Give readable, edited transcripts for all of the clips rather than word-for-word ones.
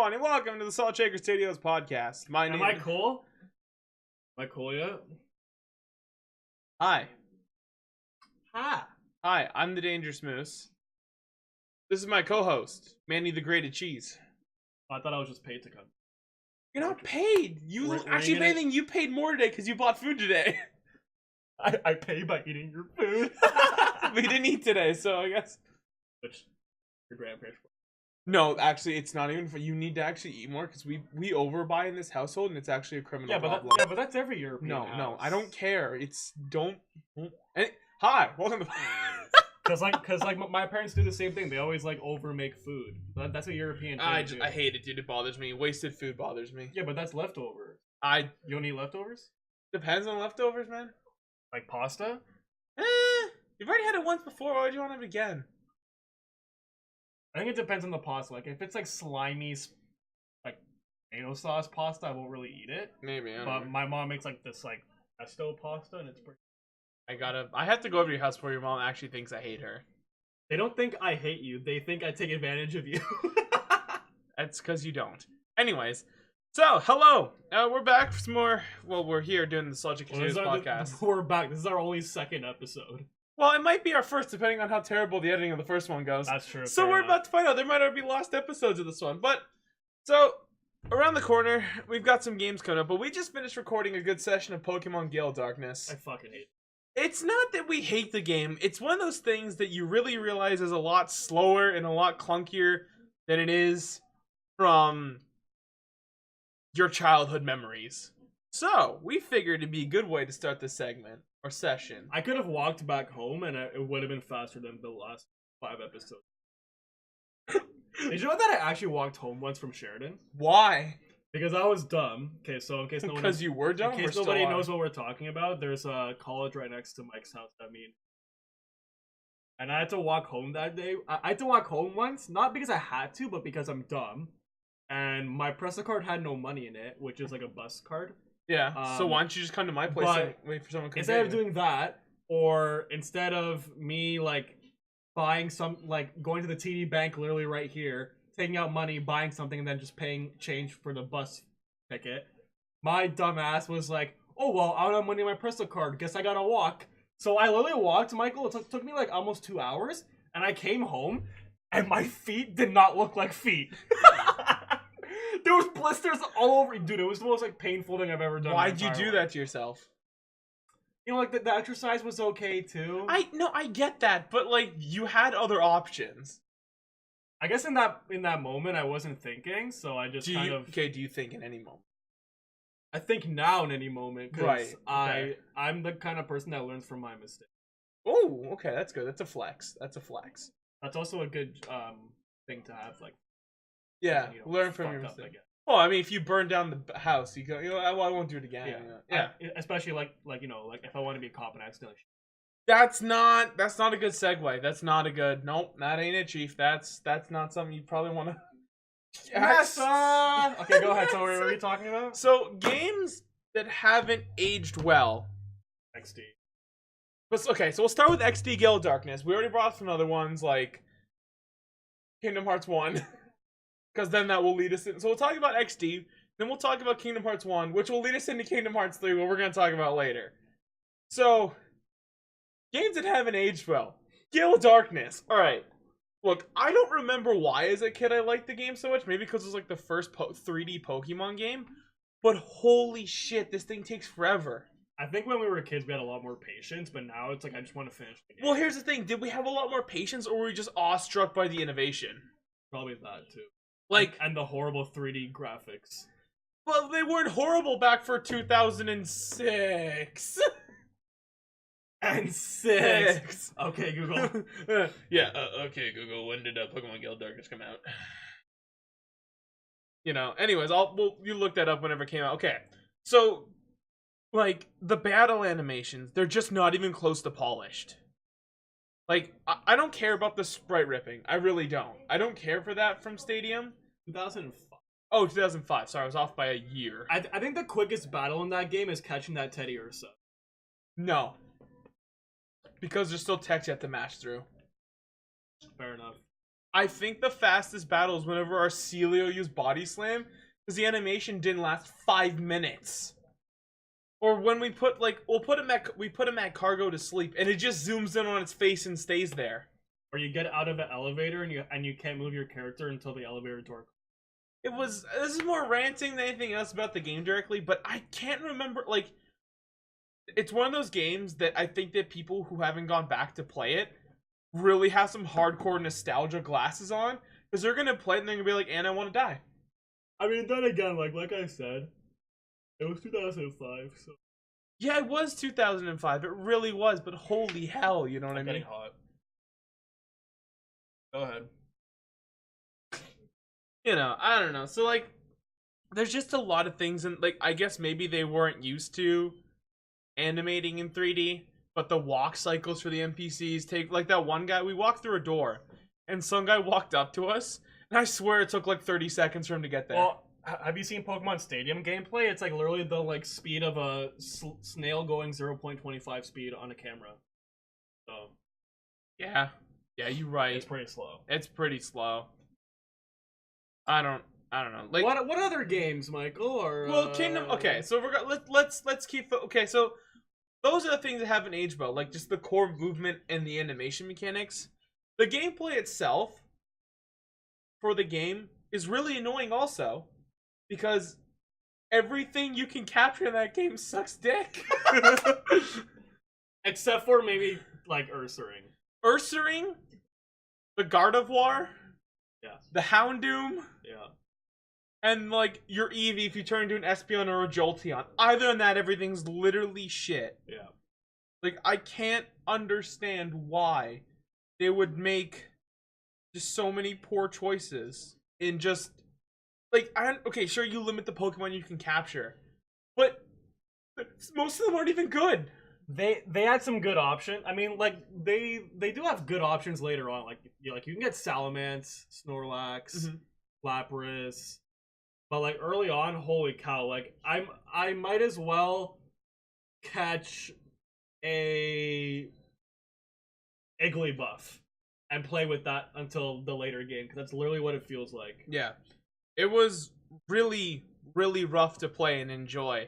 everyone, and welcome to the Salt Shaker Studios podcast. Am I cool? Am I cool yet? Hi. Hi. Hi, I'm the Dangerous Moose. This is my co-host, Manny the Grated Cheese. I thought I was just paid to come. You're not paid. Actually, if anything, you paid more today because you bought food today. I pay by eating your food. We didn't eat today, so I guess. Which your grandparents. No, actually, it's not even for you. Need to actually eat more because we overbuy in this household, and it's actually a criminal problem. But that's every European house. No, I don't care. It's hi, welcome to. Cause my parents do the same thing. They always like over make food. That's a European thing. I hate it, dude. It bothers me. Wasted food bothers me. Yeah, but that's leftovers. You don't eat leftovers? Depends on leftovers, man. Like pasta? You've already had it once before. Why would you want it again? I think it depends on the pasta. Like if it's like slimy, like tomato sauce pasta, I won't really eat it. Maybe. But my mom makes like this like pesto pasta, and it's pretty. I have to go over to your house before your mom actually thinks I hate her. They don't think I hate you. They think I take advantage of you. That's because you don't. Anyways, so hello. We're back for some more. Well, we're here doing the Subject News podcast. We're back. This is our only second episode. Well, it might be our first, depending on how terrible the editing of the first one goes. That's true. So we're about to find out. There might already be lost episodes of this one. But, so, around the corner, we've got some games coming up. But we just finished recording a good session of Pokemon Gale Darkness. I fucking hate it. It's not that we hate the game. It's one of those things that you really realize is a lot slower and a lot clunkier than it is from your childhood memories. So, we figured it'd be a good way to start this segment. Or session. I could have walked back home and it would have been faster than the last 5 episodes. Did you know that I actually walked home once from Sheridan? Why? Because I was dumb. Okay, so in case no one knows, you were dumb. in case nobody knows what we're talking about, there's a college right next to Mike's house. And I had to walk home that day. I had to walk home once, not because I had to, but because I'm dumb. And my Presta card had no money in it, which is like a bus card. Yeah, so why don't you just come to my place and wait for someone to come instead of doing that, or instead of me, like, buying going to the TD bank literally right here, taking out money, buying something, and then just paying change for the bus ticket, my dumb ass was like, oh, well, I don't have money in my Presto card, guess I gotta walk. So I literally walked, Michael, it took me, like, almost 2 hours, and I came home, and my feet did not look like feet. There was blisters all over. Dude, it was the most like painful thing I've ever done. Why'd you do that to yourself? You know, like the exercise was okay too. I get that, but like you had other options. I guess in that moment I wasn't thinking, so I just do you think in any moment? I think now in any moment, because right. Okay. I'm the kind of person that learns from my mistakes. Oh, okay, that's good. That's a flex. That's also a good thing to have, like. Yeah, learn from your mistake. Well, I mean, if you burn down the house, you go, I won't do it again. Yeah. Especially like if I want to be a cop and accidentally. That's not a good segue. That's not a good. Nope, that ain't it, Chief. That's not something you probably want to. Yes. Okay, go ahead. So what are we talking about? So games that haven't aged well. XD. Okay, so we'll start with XD Gale Darkness. We already brought some other ones like Kingdom Hearts 1. Because then that will lead us in. So we'll talk about XD, then we'll talk about Kingdom Hearts 1, which will lead us into Kingdom Hearts 3, what we're going to talk about later. So, games that haven't aged well. Gale Darkness. Alright. Look, I don't remember why as a kid I liked the game so much. Maybe because it was like the first 3D Pokemon game. But holy shit, this thing takes forever. I think when we were kids we had a lot more patience, but now it's like I just want to finish the game. Well, here's the thing. Did we have a lot more patience, or were we just awestruck by the innovation? Probably that, too. And the horrible 3D graphics. Well, they weren't horrible back for 2006. And 6. Okay, Google. Okay, Google. When did Pokemon Gale Darkness come out? Anyways, you look that up whenever it came out. Okay, so, like, the battle animations, they're just not even close to polished. Like, I don't care about the sprite ripping. I really don't. I don't care for that from Stadium. 2005. Oh, 2005. Sorry, I was off by a year. I think the quickest battle in that game is catching that Teddy Ursa. No. Because there's still text you have to mash through. Fair enough. I think the fastest battle is whenever Arcelio used Body Slam, because the animation didn't last 5 minutes. Or when we put we put him at cargo to sleep, and it just zooms in on its face and stays there. Or you get out of an elevator and you can't move your character until the elevator door. This is more ranting than anything else about the game directly, but I can't remember, like, it's one of those games that I think that people who haven't gone back to play it really have some hardcore nostalgia glasses on, because they're gonna play it and they're gonna be like, and I want to die. I mean, then again, like I said, it was 2005, so. Yeah, it was 2005. It really was, but holy hell, you know what I mean? Getting hot. Go ahead. You know, I don't know. So, like, there's just a lot of things, and, like, I guess maybe they weren't used to animating in 3D, but the walk cycles for the NPCs take, like, that one guy, we walked through a door, and some guy walked up to us, and I swear it took, like, 30 seconds for him to get there. Well, have you seen Pokemon Stadium gameplay? It's, like, literally the, like, speed of a snail going 0.25 speed on a camera. So. Yeah, you're right. It's pretty slow. It's pretty slow. I don't know. Like, what other games, Michael? Or Kingdom. Okay, so let's keep. Okay, so those are the things that haven't aged well, like just the core movement and the animation mechanics. The gameplay itself for the game is really annoying, also, because everything you can capture in that game sucks dick. Except for maybe like Ursaring. Ursaring, the Gardevoir. Yeah. The Houndoom. Yeah. And, like, your Eevee if you turn into an Espeon or a Jolteon. Either than that, everything's literally shit. Yeah. Like, I can't understand why they would make just so many poor choices in just... Like, okay, sure, you limit the Pokemon you can capture. But most of them aren't even good. They had some good options. I mean, like, they do have good options later on. Like you can get Salamence, Snorlax, Lapras. But, like, early on, holy cow, like, I might as well catch a Igglybuff and play with that until the later game, because that's literally what it feels like. Yeah. It was really, really rough to play and enjoy.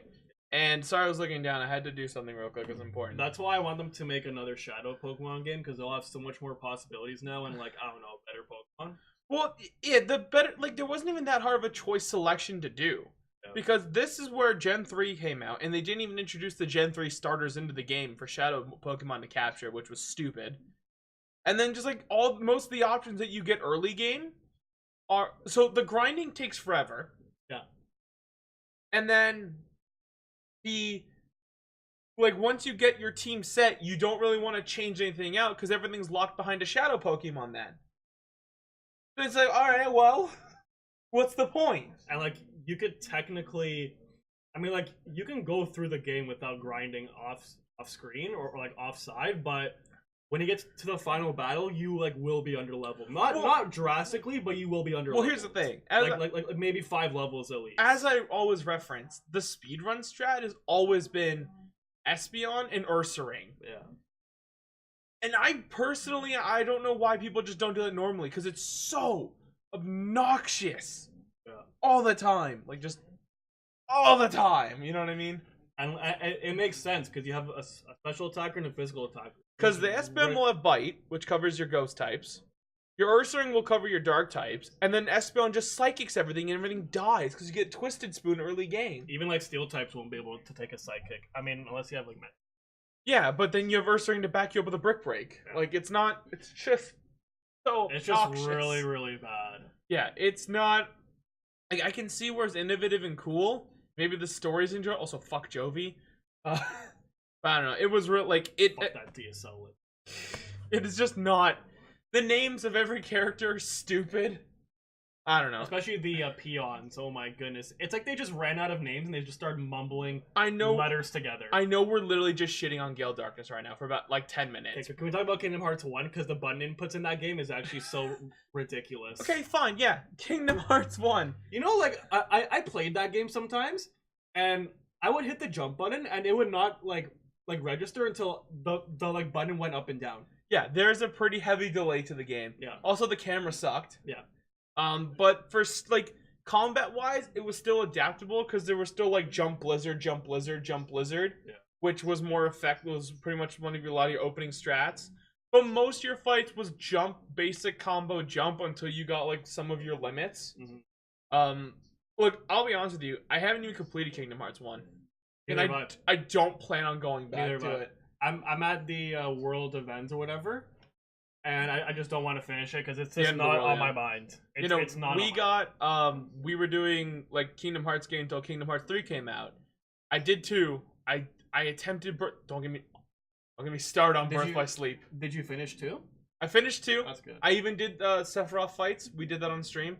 And sorry I was looking down, I had to do something real quick, it was important. That's why I want them to make another Shadow Pokemon game, because they'll have so much more possibilities now and, like, I don't know, better Pokemon. Well, yeah, there wasn't even that hard of a choice selection to do. Yeah. Because this is where Gen 3 came out, and they didn't even introduce the Gen 3 starters into the game for Shadow Pokemon to capture, which was stupid. And then just, like, most of the options that you get early game are... So, the grinding takes forever. Yeah. And then... Like, once you get your team set, you don't really want to change anything out, because everything's locked behind a Shadow Pokemon then. And it's like, alright, well, what's the point? And, like, you could technically... I mean, like, you can go through the game without grinding off screen or like, offside, but when you get to the final battle, you, like, will be under level. Not drastically, but you will be under level. Well, here's the thing. Like maybe 5 levels at least. As I always reference, the speedrun strat has always been Espeon and Ursaring. Yeah. And I don't know why people just don't do it normally, because it's so obnoxious. Yeah. All the time. Like, just all the time. You know what I mean? And it makes sense, because you have a special attacker and a physical attacker. Because the Espeon will have Bite, which covers your ghost types. Your Ursaring will cover your dark types. And then Espeon just psychics everything, and everything dies, because you get Twisted Spoon early game. Even, like, steel types won't be able to take a psychic. I mean, unless you have, like, yeah, but then you have Ursaring to back you up with a Brick Break. Yeah. Like, it's just so It's just noxious. really, really bad. Yeah, it's not... Like, I can see where it's innovative and cool. Maybe the story's enjoyable. Also, fuck Jovi. But I don't know. It was real, like... Fuck that DSL. It is just not... The names of every character are stupid. I don't know. Especially the peons. Oh my goodness. It's like they just ran out of names and they just started mumbling letters together. I know we're literally just shitting on Gale Darkness right now for about like 10 minutes. Okay, so can we talk about Kingdom Hearts 1? Because the button inputs in that game is actually so ridiculous. Okay, fine, yeah. Kingdom Hearts 1. You know, like, I played that game sometimes, and I would hit the jump button, and it would not, like, like register until the like button went up and down. Yeah, there's a pretty heavy delay to the game. Yeah. Also, the camera sucked. Yeah. But for like combat wise, it was still adaptable because there was still like jump blizzard, jump blizzard, jump blizzard, Yeah. which was more effective. Was pretty much one of a lot of your opening strats. But most of your fights was jump, basic combo jump until you got like some of your limits. Mm-hmm. Look, I'll be honest with you. I haven't even completed Kingdom Hearts 1. And I don't plan on going back to it. I'm at the world event or whatever, and I just don't want to finish it because it's just not on my mind. It's not. We were doing like Kingdom Hearts game until Kingdom Hearts 3 came out. I did 2. I attempted. Don't get me started on Birth by Sleep. Did you finish 2? I finished 2. That's good. I even did Sephiroth fights. We did that on stream.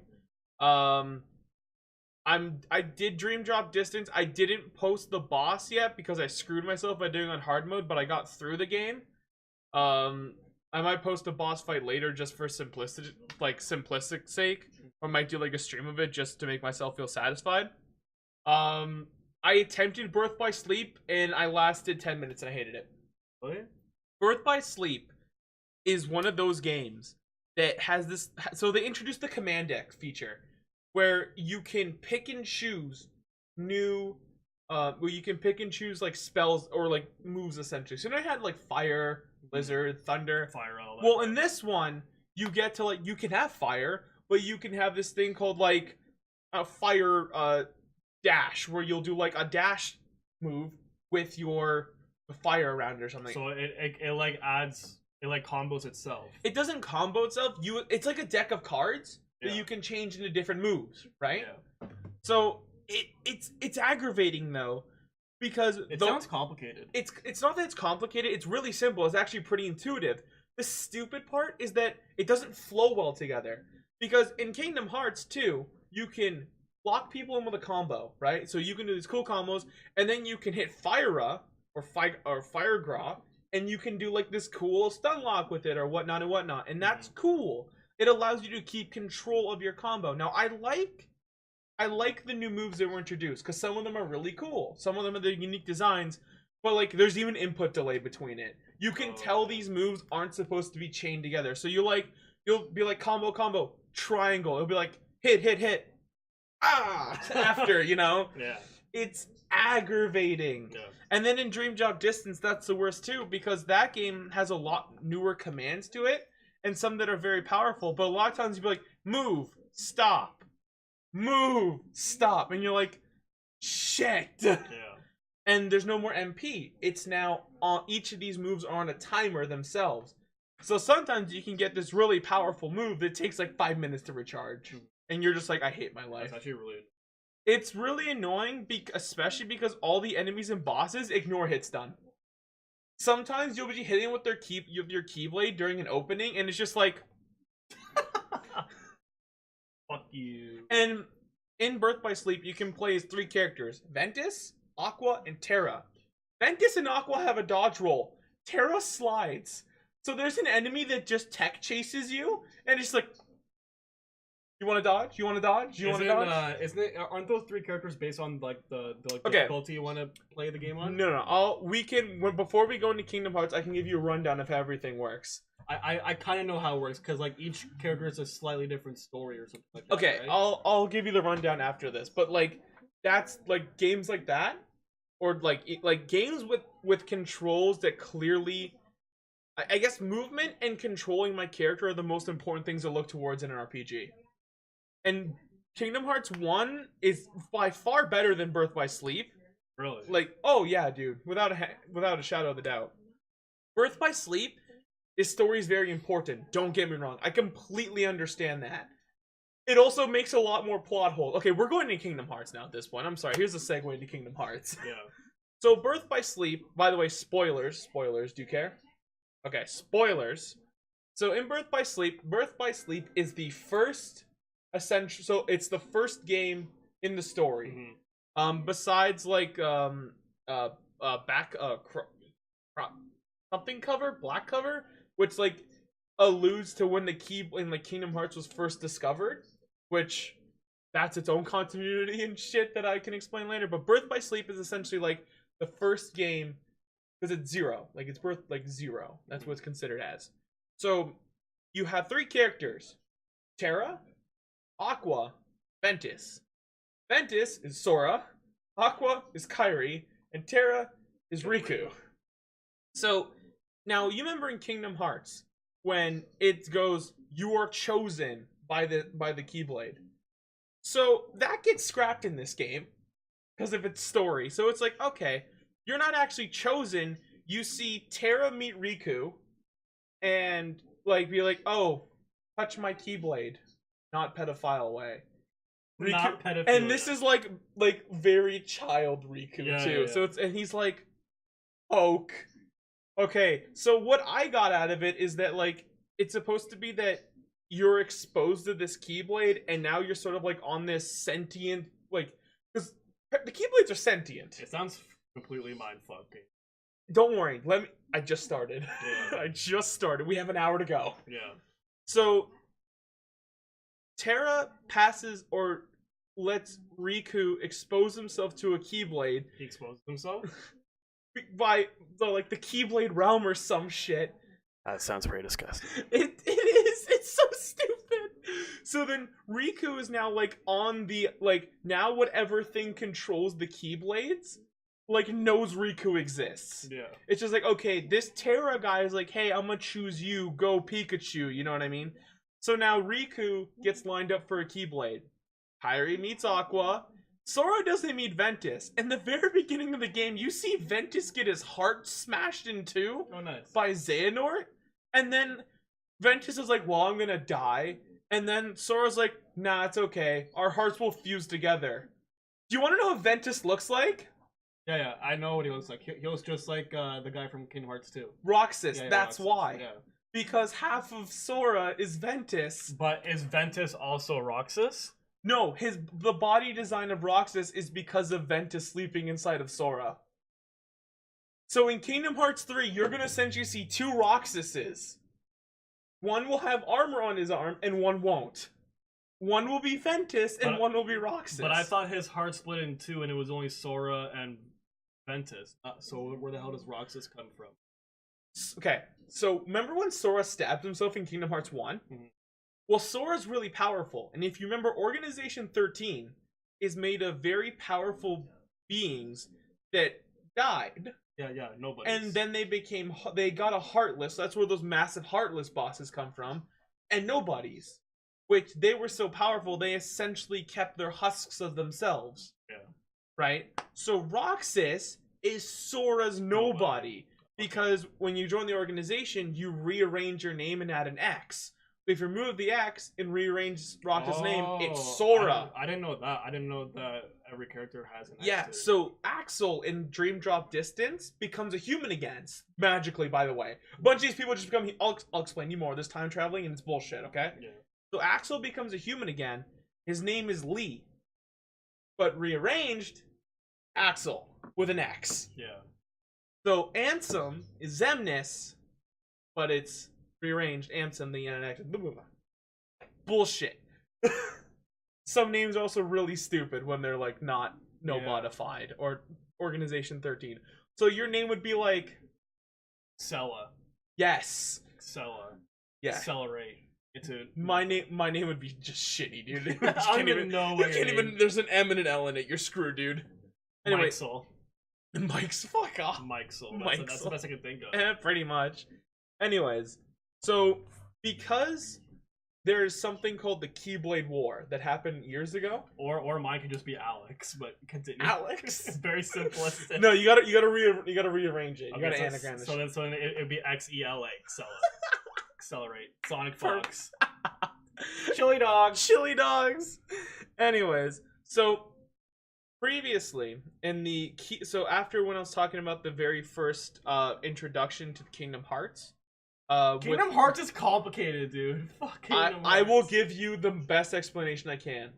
I did Dream Drop Distance. I didn't post the boss yet because I screwed myself by doing it on hard mode, but I got through the game. I might post a boss fight later just for simplistic sake. Or I might do like a stream of it just to make myself feel satisfied. I attempted Birth by Sleep and I lasted 10 minutes and I hated it. What? Birth by Sleep is one of those games that has this. So they introduced the command deck feature where you can pick and choose like spells or like moves essentially. So I had like fire, blizzard, thunder. Fire, all that. Well, in this one, you get to like, you can have fire, but you can have this thing called like a fire dash where you'll do like a dash move with your fire around it or something. So it like adds, it like combos itself. It doesn't combo itself. It's like a deck of cards that you can change into different moves, right? Yeah. So it's aggravating though, because it sounds complicated. It's not that it's complicated. It's really simple. It's actually pretty intuitive. The stupid part is that it doesn't flow well together. Because in Kingdom Hearts 2, you can lock people in with a combo, right? So you can do these cool combos, and then you can hit Fire or Fire Gra, and you can do like this cool stun lock with it or whatnot and whatnot, and that's cool. It allows you to keep control of your combo. Now I like the new moves that were introduced because some of them are really cool. Some of them are the unique designs, but like there's even input delay between it. You can tell these moves aren't supposed to be chained together. So you'll be like combo, triangle. It'll be like hit, after, you know? Yeah. It's aggravating. Yeah. And then in Dream Drop Distance, that's the worst too, because that game has a lot newer commands to it, and some that are very powerful, but a lot of times you'll be like, move, stop, and you're like, shit. Yeah. And there's no more MP. It's now on each of these moves are on a timer themselves. So sometimes you can get this really powerful move that takes like 5 minutes to recharge. And you're just like, I hate my life. That's actually really... It's really annoying, especially because all the enemies and bosses ignore hit stun. Sometimes you'll be hitting with your keyblade during an opening, and it's just like... Fuck you. And in Birth by Sleep, you can play as 3 characters. Ventus, Aqua, and Terra. Ventus and Aqua have a dodge roll. Terra slides. So there's an enemy that just tech chases you, and it's like, you want to dodge? You want to dodge? You want to dodge? Aren't those 3 characters based on like the difficulty you want to play the game on? No. Before we go into Kingdom Hearts, I can give you a rundown of how everything works. I kind of know how it works because like each character is a slightly different story or something like that. Okay, right? I'll give you the rundown after this, but like that's like games like that, or like games with controls that clearly. I guess movement and controlling my character are the most important things to look towards in an RPG. And Kingdom Hearts 1 is by far better than Birth by Sleep. Really? Like, oh yeah, dude, without a shadow of a doubt. Birth by Sleep, this story is very important. Don't get me wrong. I completely understand that. It also makes a lot more plot holes. Okay, we're going to Kingdom Hearts now at this point. I'm sorry. Here's a segue into Kingdom Hearts. Yeah. So Birth by Sleep, by the way, spoilers, do you care? Okay, spoilers. So in Birth by Sleep is the first essential. So it's the first game in the story. Mm-hmm. Besides like black cover, which like alludes to when the key in like Kingdom Hearts was first discovered, which that's its own continuity and shit that I can explain later. But Birth by Sleep is essentially like the first game because it's 0. Like it's birth like 0. That's what it's considered as. So you have 3 characters: Terra, Aqua, Ventus. Ventus is Sora, Aqua is Kairi, and Terra is Riku. So now you remember in Kingdom Hearts when it goes, "You are chosen by the Keyblade." So that gets scrapped in this game because of its story. So it's like, okay, you're not actually chosen. You see Terra meet Riku and like be like, "Oh, touch my Keyblade, not pedophile way." Riku, not pedophilia. and this is like very child Riku too. Yeah. So it's, and he's like, "Poke." Okay, so what I got out of it is that like it's supposed to be that you're exposed to this Keyblade, and now you're sort of like on this sentient, like, because the Keyblades are sentient. It sounds completely mindfucking. Don't worry, I just started. Yeah. I just started. We have an hour to go. Yeah. So Terra passes or lets Riku expose himself to a Keyblade. He exposed himself? By the Keyblade realm or some shit. That sounds pretty disgusting. It is. It's so stupid. So then Riku is now like on the now whatever thing controls the Keyblades knows Riku exists. Yeah. It's just like, okay, this Terra guy is like, hey, I'm gonna choose you, go Pikachu, you know what I mean? So now Riku gets lined up for a Keyblade. Kairi meets Aqua. Sora doesn't meet Ventus. In the very beginning of the game, you see Ventus get his heart smashed in two by Xehanort. And then Ventus is like, well, I'm gonna die. And then Sora's like, nah, it's okay. Our hearts will fuse together. Do you want to know what Ventus looks like? Yeah, I know what he looks like. He looks just like the guy from Kingdom Hearts 2. Roxas, Yeah, that's Roxas. why. Yeah. Because half of Sora is Ventus. But is Ventus also Roxas? No, the body design of Roxas is because of Ventus sleeping inside of Sora. So in Kingdom Hearts 3, you're gonna essentially see 2 Roxases. One will have armor on his arm, and one won't. One will be Ventus, and one will be Roxas. But I thought his heart split in 2, and it was only Sora and Ventus. So where the hell does Roxas come from? Okay, so remember when Sora stabbed himself in Kingdom Hearts 1? Mm-hmm. Well, Sora's really powerful, and if you remember, Organization 13 is made of very powerful beings that died. Yeah, nobody. And then they got a Heartless. That's where those massive Heartless bosses come from. And nobodies. Which, they were so powerful, they essentially kept their husks of themselves. Yeah. Right? So Roxas is Sora's nobody. Because when you join the organization, you rearrange your name and add an X. If you remove the X and rearrange Roxas' name, it's Sora. I didn't know that. I didn't know that every character has an X. Yeah, so Axel in Dream Drop Distance becomes a human again. Magically, by the way. A bunch of these people just become... I'll explain you more. There's time traveling and it's bullshit, okay? Yeah. So Axel becomes a human again. His name is Lee. But rearranged, Axel with an X. Yeah. So Ansem is Xemnas, but it's rearranged Ansem, the NX. Bullshit. Some names are also really stupid when they're like not modified or Organization 13. So your name would be like Sella. Yes. Sella. Yeah. Accelerate. My name would be just shitty, dude. I don't even know what your name. There's an M and an L in it. You're screwed, dude. Anyway, Mike's fuck off. That's the best I can think of. Pretty much. Anyways, so because there's something called the Keyblade War that happened years ago, or mine could just be Alex, but continue. Alex, it's very simplistic. No, you gotta rearrange it. You gotta anagram this. So then it'd be XELA. Accelerate. Sonic Fox. Chili dogs. Anyways, so previously in after when I was talking about the very first introduction to Kingdom Hearts, Kingdom Hearts is complicated, dude. Fuck Kingdom Hearts. I will give you the best explanation I can.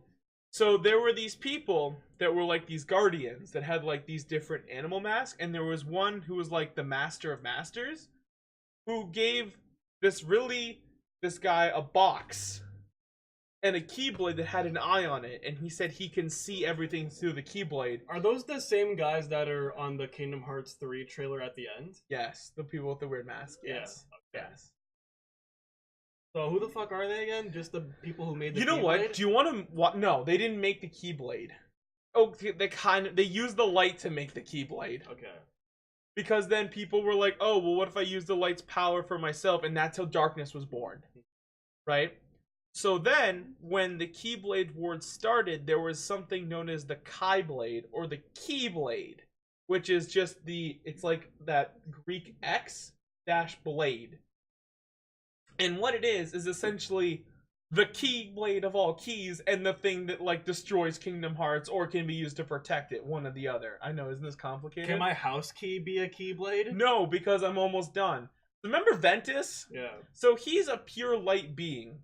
So there were these people that were like these guardians that had like these different animal masks, and there was one who was like the Master of Masters, who gave this guy a box, and a Keyblade that had an eye on it, and he said he can see everything through the Keyblade. Are those the same guys that are on the Kingdom Hearts 3 trailer at the end? Yes, the people with the weird mask. Yes. Yeah. Okay. Yes. So who the fuck are they again? Just the people who made the You know Keyblade? what? Do you want to? No, they didn't make the Keyblade. Oh, they used the light to make the Keyblade. Okay. Because then people were like, oh, well, what if I use the light's power for myself? And that's how Darkness was born. Right? So then, when the Keyblade Wars started, there was something known as the Keyblade, or the Keyblade, which is just it's like that Greek X dash blade. And what it is essentially the Keyblade of all keys and the thing that, like, destroys Kingdom Hearts or can be used to protect it, one or the other. I know, isn't this complicated? Can my house key be a Keyblade? No, because I'm almost done. Remember Ventus? Yeah. So he's a pure light being.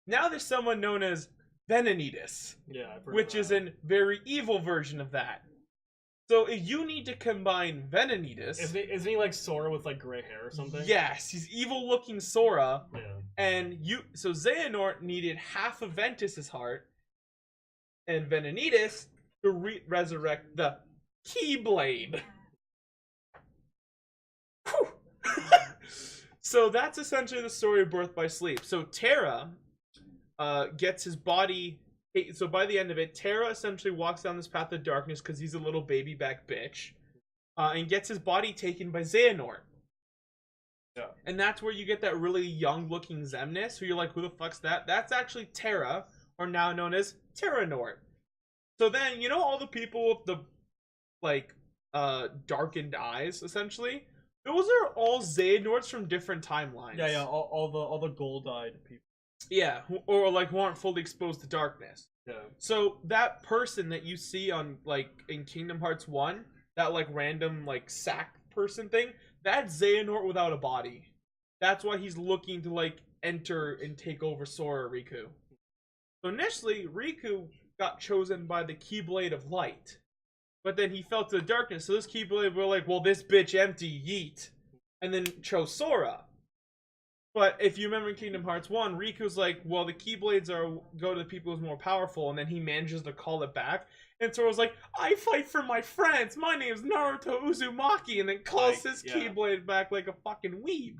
Now there's someone known as Venenitas, Yeah, I've heard which of is that. a very evil version of that. So you need to combine Venenitas. Isn't he like Sora with like gray hair or something? Yes, he's evil-looking Sora. Yeah. And so Xehanort needed half of Ventus's heart, and Venenitas to resurrect the Keyblade. Whew. So that's essentially the story of Birth by Sleep. So Terra gets his body. So by the end of it, Terra essentially walks down this path of darkness because he's a little baby back bitch, and gets his body taken by Xehanort. Yeah. And that's where you get that really young-looking Xemnas, who you're like, who the fuck's that? That's actually Terra, or now known as Terranort. So then, you know all the people with the, like, darkened eyes, essentially? Those are all Xehanorts from different timelines. Yeah, all the gold-eyed people. Yeah, or like who aren't fully exposed to darkness. Yeah. So that person that you see on, like, in Kingdom Hearts 1, that, like, random, like, sack person thing, that's Xehanort without a body. That's why he's looking to, like, enter and take over Sora Riku. So initially, Riku got chosen by the Keyblade of Light. But then he fell to the darkness, so this Keyblade were like, well, this bitch empty, yeet. And then chose Sora. But if you remember in Kingdom Hearts 1, Riku's like, well, the Keyblades go to the people who's more powerful, and then he manages to call it back. And Sora's like, I fight for my friends, my name's Naruto Uzumaki, and then calls his Keyblade back like a fucking weeb.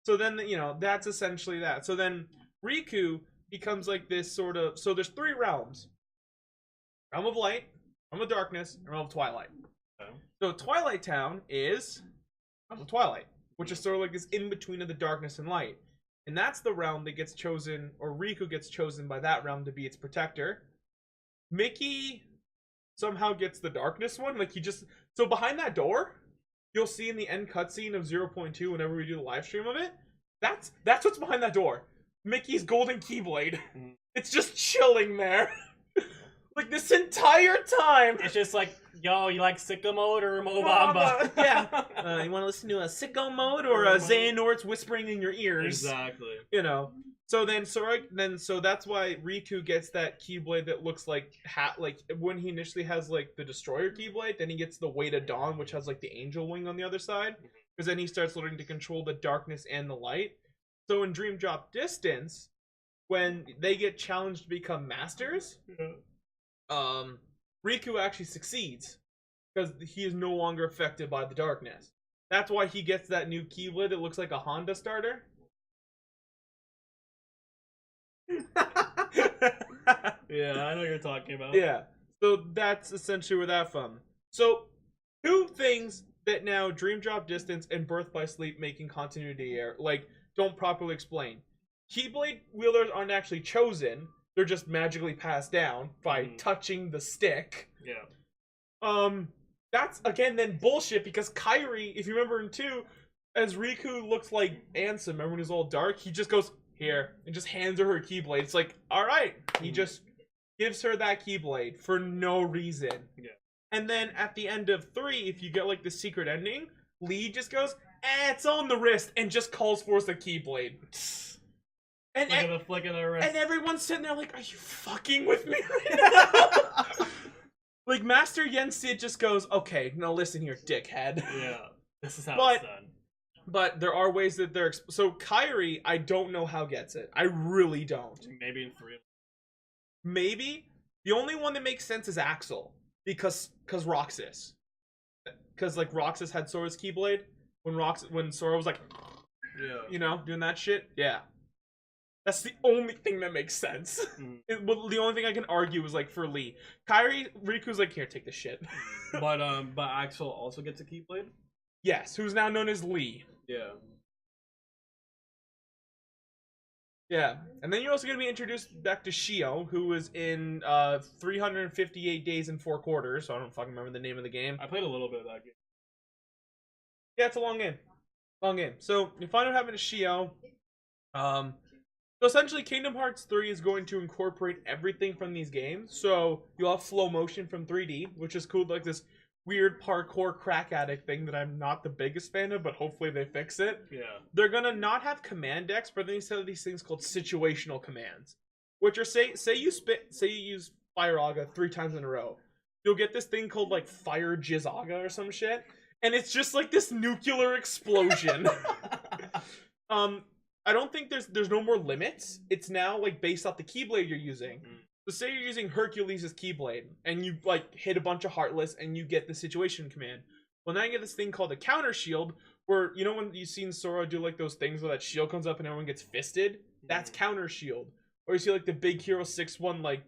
So then, you know, that's essentially that. So then Riku becomes like this sort of, so there's 3 realms. Realm of Light, Realm of Darkness, and Realm of Twilight. Okay. So Twilight Town is Realm of Twilight, which is sort of like this in-between of the darkness and light. And that's the realm that gets chosen, or Riku gets chosen by that realm to be its protector. Mickey somehow gets the darkness one. Like, he just... So behind that door, you'll see in the end cutscene of 0.2 whenever we do the live stream of it, that's what's behind that door. Mickey's golden Keyblade. It's just chilling there. Like, this entire time. It's just like, yo, you like Sicko Mode or Mobamba? Yeah. You want to listen to a Sicko Mode or a Xehanort's whispering in your ears? Exactly. You know. So then, so that's why Riku gets that Keyblade that looks like like when he initially has like the Destroyer Keyblade, then he gets the Weight of Dawn, which has like the Angel Wing on the other side, because then he starts learning to control the darkness and the light. So in Dream Drop Distance, when they get challenged to become masters, Riku actually succeeds because he is no longer affected by the darkness. That's why he gets that new Keyblade that looks like a Honda starter. Yeah, I know what you're talking about. Yeah, so that's essentially where that from. So, 2 things that now Dream Drop Distance and Birth by Sleep making continuity error, like, don't properly explain. Keyblade wielders aren't actually chosen, they're just magically passed down by touching the stick. Yeah. That's, again, then bullshit, because Kairi, if you remember in 2, as Riku looks like Ansem, remember when he was all dark, he just goes, here, and just hands her her Keyblade. It's like, alright. He just gives her that Keyblade for no reason. Yeah. And then at the end of 3, if you get like the secret ending, Lee just goes, it's on the wrist, and just calls forth the Keyblade. And Look at the flick of the wrist. And everyone's sitting there like, are you fucking with me right now? Like, Master Yen Sid just goes, okay, now listen here, dickhead. Yeah, this is how it's done. But there are ways that they're... So, Kairi, I don't know how gets it. I really don't. Maybe in 3. maybe the only one that makes sense is Axel because Roxas, because like Roxas had Sora's Keyblade when Sora was like, doing that shit. Yeah, that's the only thing that makes sense. Well, the only thing I can argue is like for Lee, Riku's like, here, take the shit. But Axel also gets a Keyblade. Yes, who's now known as Lee. Yeah. Yeah, and then you're also going to be introduced back to Shio, who was in 358 Days and 4 Quarters, so I don't fucking remember the name of the game. I played a little bit of that game. Yeah, it's a long game. Long game. So, you find out having a Shio. So essentially, Kingdom Hearts 3 is going to incorporate everything from these games. So, you'll have flow motion from 3D, which is cool, like this weird parkour crack addict thing that I'm not the biggest fan of, but hopefully they fix it. Yeah. They're gonna not have command decks, but then you have these things called situational commands, which are say you use Fire-Aga 3 times in a row, you'll get this thing called like Fire Jizzaga or some shit, and it's just like this nuclear explosion. I don't think there's no more limits. It's now like based off the Keyblade you're using. So say you're using Hercules' Keyblade, and you like hit a bunch of Heartless, and you get the situation command. Well, now you get this thing called a counter shield, where you know when you've seen Sora do like those things where that shield comes up and everyone gets fisted. That's counter shield. Or you see like the Big Hero 6-1 like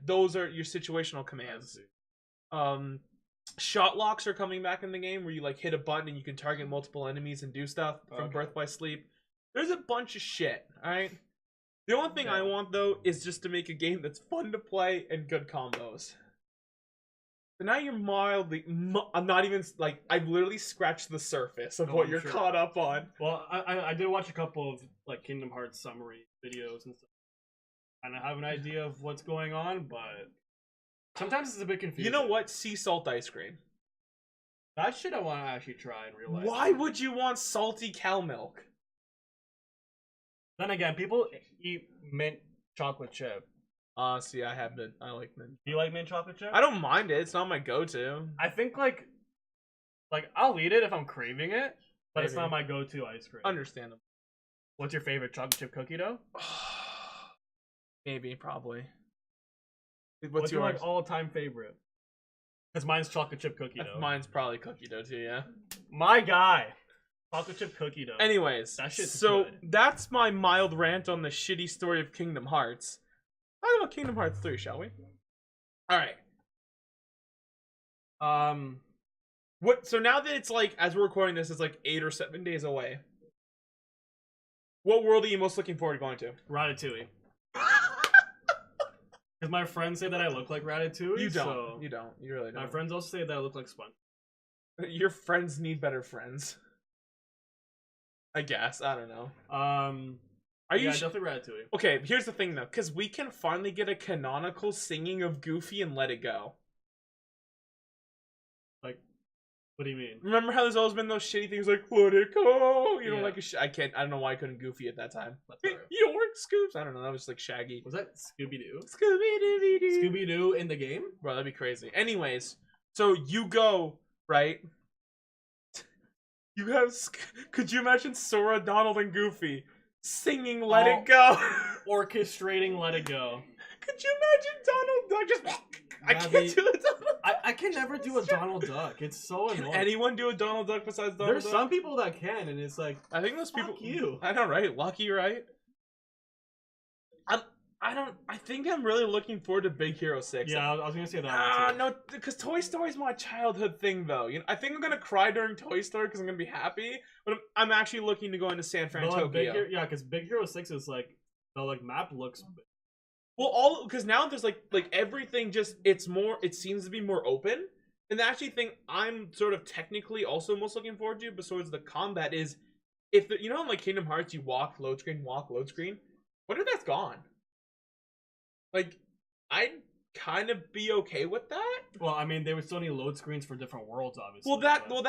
those are your situational commands. Shot locks are coming back in the game where you like hit a button and you can target multiple enemies and do stuff from Birth by Sleep. There's a bunch of shit. All right. The only thing I want, though, is just to make a game that's fun to play and good combos. So now you're mildly... I'm not even... Like, I've literally scratched the surface of what you're caught up on. Well, I did watch a couple of, like, Kingdom Hearts summary videos and stuff. And I have an idea of what's going on, but... Sometimes it's a bit confusing. You know what? Sea salt ice cream. That shit I want to actually try in real life. Why would you want salty cow milk? Then again, people eat mint chocolate chip. See, I like mint. Do you like mint chocolate chip? I don't mind it. It's not my go-to. I think like I'll eat it if I'm craving it, but it's not my go-to ice cream. Understandable. What's your favorite chocolate chip cookie dough? Maybe, probably. What's your like all-time favorite? Because mine's chocolate chip cookie dough. Mine's probably cookie dough too. Yeah. My guy. Chocolate chip cookie dough. Anyways, that shit's so good. That's my mild rant on the shitty story of Kingdom Hearts. Talk about Kingdom Hearts 3, shall we? Alright. So now that it's like, as we're recording this, it's like 8 or 7 days away. What world are you most looking forward to going to? Ratatouille. Because my friends say that I look like Ratatouille. You don't. So You don't. You really don't. my friends also say that I look like Sponge. Your friends need better friends. I guess. I don't know. Are you definitely Ratatouille. Okay, here's the thing though, because we can finally get a canonical singing of Goofy and Let It Go. Like, what do you mean? Remember how there's always been those shitty things like Let It Go? You know, Yeah. like I don't know why I couldn't Goofy at that time. That's alright. York Scoops. I don't know. That was like Shaggy. Was that Scooby-Doo? Scooby-Doo. Scooby-Doo in the game? Bro, that'd be crazy. Anyways, so you go right. You have. Could you imagine Sora, Donald, and Goofy singing "Let It Go"? Orchestrating "Let It Go." Could you imagine Donald Duck just? I can't do it. I can never do a Donald Duck. It's so annoying. Can anyone do a Donald Duck besides Donald There's Duck? some people that can, and it's like, I think those people. fuck you. I know, right? Lucky, right? I think I'm really looking forward to Big Hero 6. Yeah, I was gonna say that. No, because Toy Story's my childhood thing, though. You know, I think I'm gonna cry during Toy Story because I'm gonna be happy, but I'm actually looking to go into San Fran, Tokyo. Yeah, because Big Hero 6 is like the map looks. Well, because now there's like everything it seems to be more open, and the actually thing I'm sort of technically also most looking forward to, besides the combat, is if you know in like Kingdom Hearts you walk load screen. What if that's gone? Like, I'd kind of be okay with that. Well, I mean, they would still need load screens for different worlds, obviously. That's what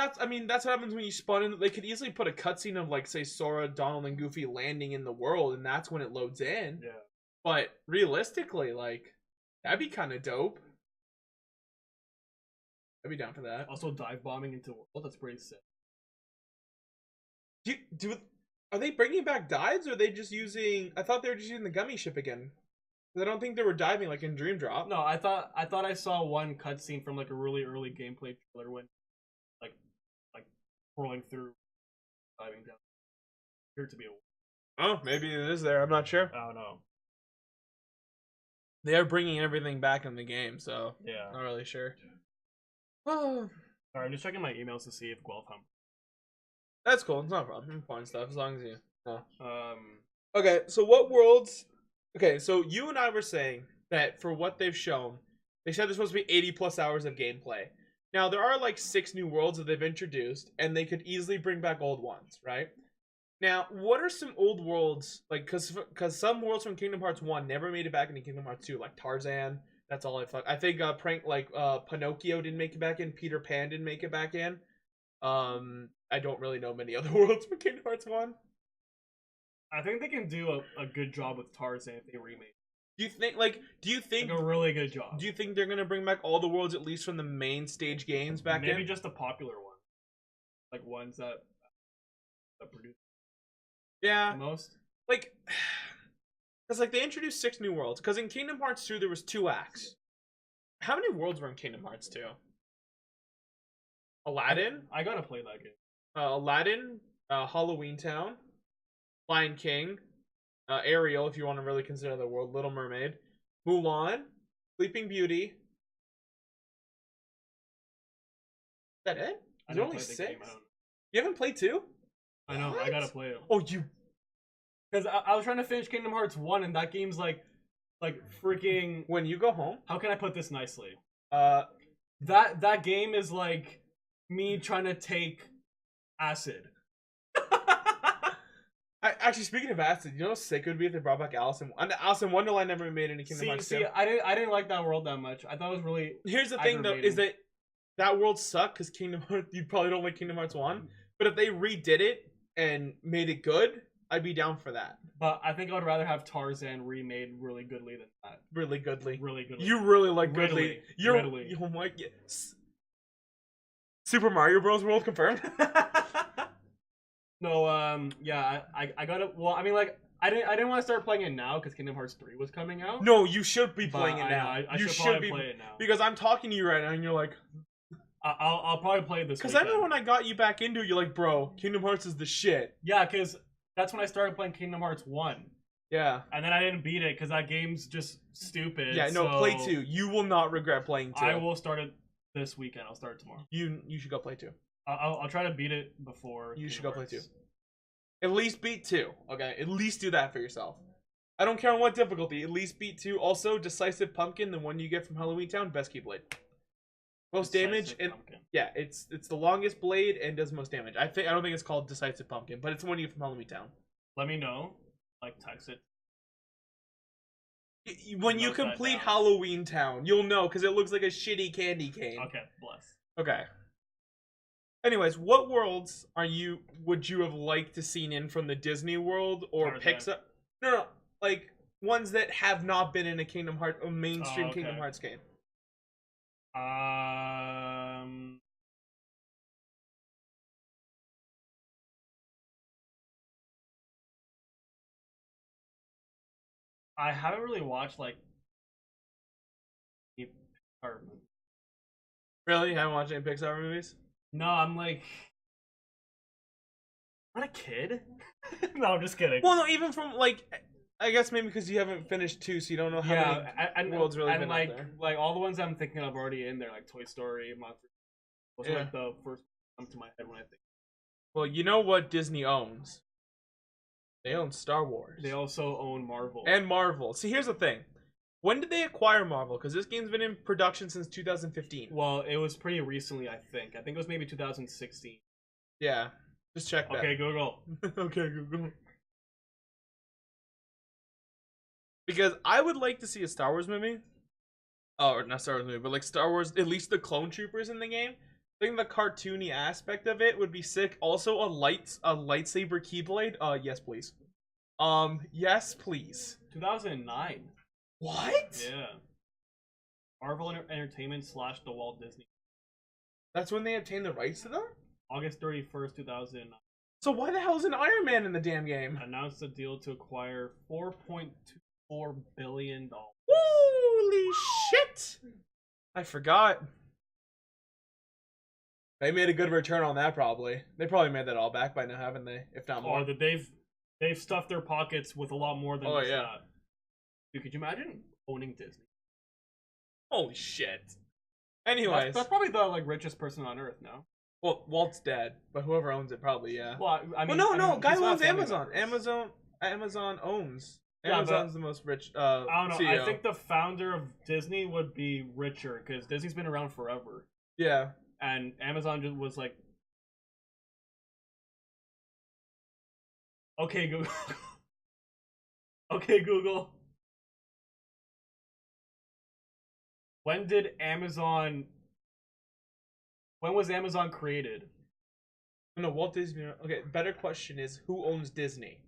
happens when you spawn in. They could easily put a cutscene of like, say, Sora, Donald, and Goofy landing in the world, and that's when it loads in. Yeah. But realistically, like, that'd be kind of dope. I'd be down for that. Also, dive bombing into world. That's pretty sick. Are they bringing back dives, or are they just using? I thought they were just using the gummy ship again. I don't think they were diving like in Dream Drop. No, I thought I saw one cutscene from like a really early gameplay trailer when like rolling through diving down. Appeared to be a Oh, maybe it is there. I'm not sure. I don't know. They are bringing everything back in the game, so Yeah. not really sure. Oh, Alright, I'm just checking my emails to see if Guelph Hump. that's cool. It's not a problem. I'm fine stuff as long as you. No. Um Okay, so what worlds? Okay, so you and I were saying that for what they've shown, they said there's supposed to be 80 plus hours of gameplay. Now there are like 6 new worlds that they've introduced, and they could easily bring back old ones, right? Now, what are some old worlds like? Because some worlds from Kingdom Hearts 1 never made it back into Kingdom Hearts 2, like Tarzan. That's all I think Pinocchio didn't make it back in. Peter Pan didn't make it back in. I don't really know many other worlds from Kingdom Hearts 1. I think they can do a good job with Tarzan if they remake. Do you think Like a really good job. do you think they're gonna bring back all the worlds at least from the main stage games back in? Maybe just the popular one. Like ones that produce Yeah, the most. like because like they introduced 6 new worlds. Because in Kingdom Hearts 2 there was 2 acts. How many worlds were in Kingdom Hearts 2? Aladdin, I gotta play that game. Aladdin, Halloween Town, Lion King, Ariel, if you want to really consider the world, Little Mermaid, Mulan, Sleeping Beauty. Is that it? Is I there didn't only play the 6? game, I don't- You haven't played 2? I know, I What? gotta play it. Oh, you. Because I was trying to finish Kingdom Hearts 1 and that game's like freaking When you go home, how can I put this nicely? uh, That game is like me trying to take acid. actually, speaking of acid, you know how sick it would be if they brought back Alice in Wonderland never made any Kingdom Hearts 2. See, I didn't like that world that much. I thought it was really Here's the thing, though, is aggravating. that world sucked because Kingdom Hearts, you probably don't like Kingdom Hearts 1, but if they redid it and made it good, I'd be down for that. But I think I would rather have Tarzan remade really goodly than that. Really goodly. Really goodly. You really like Ridley. goodly. You're, Ridley. oh my, yes. Super Mario Bros. World confirmed? No, yeah, I gotta. Well, I mean, like, I didn't want to start playing it now because Kingdom Hearts 3 was coming out. No, you should be but playing it now. I You should probably be play it now. because I'm talking to you right now, and you're like, I'll probably play it this. because I weekend. remember when I got you back into it, you're like, bro, Kingdom Hearts is the shit. Yeah, because that's when I started playing Kingdom Hearts 1. Yeah. And then I didn't beat it because that game's just stupid. Yeah, no, so play 2. You will not regret playing 2. I will start it this weekend. I'll start it tomorrow. You should go play 2. I'll try to beat it before. You should Kingdom go play 2. Hearts. At least beat 2. Okay, at least do that for yourself. I don't care on what difficulty. At least beat 2. Also, Decisive Pumpkin, the one you get from Halloween Town, best Keyblade. Most damage, Decisive and Pumpkin. yeah, it's the longest blade and does most damage. I don't think it's called Decisive Pumpkin, but it's the one you get from Halloween Town. Let me know. Like, text it. When you Note that complete down. Halloween Town, you'll know because it looks like a shitty candy cane. Okay, bless. Okay. Anyways, what worlds would you have liked to seen in from the Disney World or Tarzan. Pixar? No, like ones that have not been in a mainstream Oh, okay. Kingdom Hearts game. I haven't really watched like any Pixar movies. Really? You haven't watched any Pixar movies? No, I'm like not a kid. No, I'm just kidding. Well, no, even from like, I guess maybe because you haven't finished 2, so you don't know how many and worlds really and been like out there. like all the ones I'm thinking of already in there, like Toy Story, Monster. Those are Yeah. like the first come to my head when I think. Well, you know what Disney owns? They own Star Wars. They also own Marvel. And Marvel. See, here's the thing. When did they acquire Marvel? Because this game's been in production since 2015. well, it was pretty recently, I think. I think it was maybe 2016. Yeah. Just check that. Okay, Google. Okay, Google. Because I would like to see a Star Wars movie. Oh, or not Star Wars movie, but like Star Wars, at least the clone troopers in the game. I think the cartoony aspect of it would be sick. Also, a lightsaber keyblade. Yes, please. Yes, please. 2009. What? Yeah. Marvel Entertainment / the Walt Disney. That's when they obtained the rights to them? August 31st, 2009. So why the hell is an Iron Man in the damn game? Announced a deal to acquire 4.2 $4 billion. Holy shit! I forgot. They made a good return on that, probably. They probably made that all back by now, haven't they? If not more. Or that they've stuffed their pockets with a lot more than Oh, just yeah. that. Dude, could you imagine owning Disney? Holy shit. That's, Anyways. that's probably the like richest person on earth now. Well, Walt's dead, but whoever owns it probably, yeah. Well, I mean, Well, no, guy he's who not owns family Amazon. members. Amazon owns. Yeah, but- Amazon's the most rich I don't know. CEO. I think the founder of Disney would be richer because Disney's been around forever, Yeah. and Amazon just was like, "Okay, Google." Okay, Google. When was Amazon created? No, Walt Disney. Okay, better question is who owns Disney?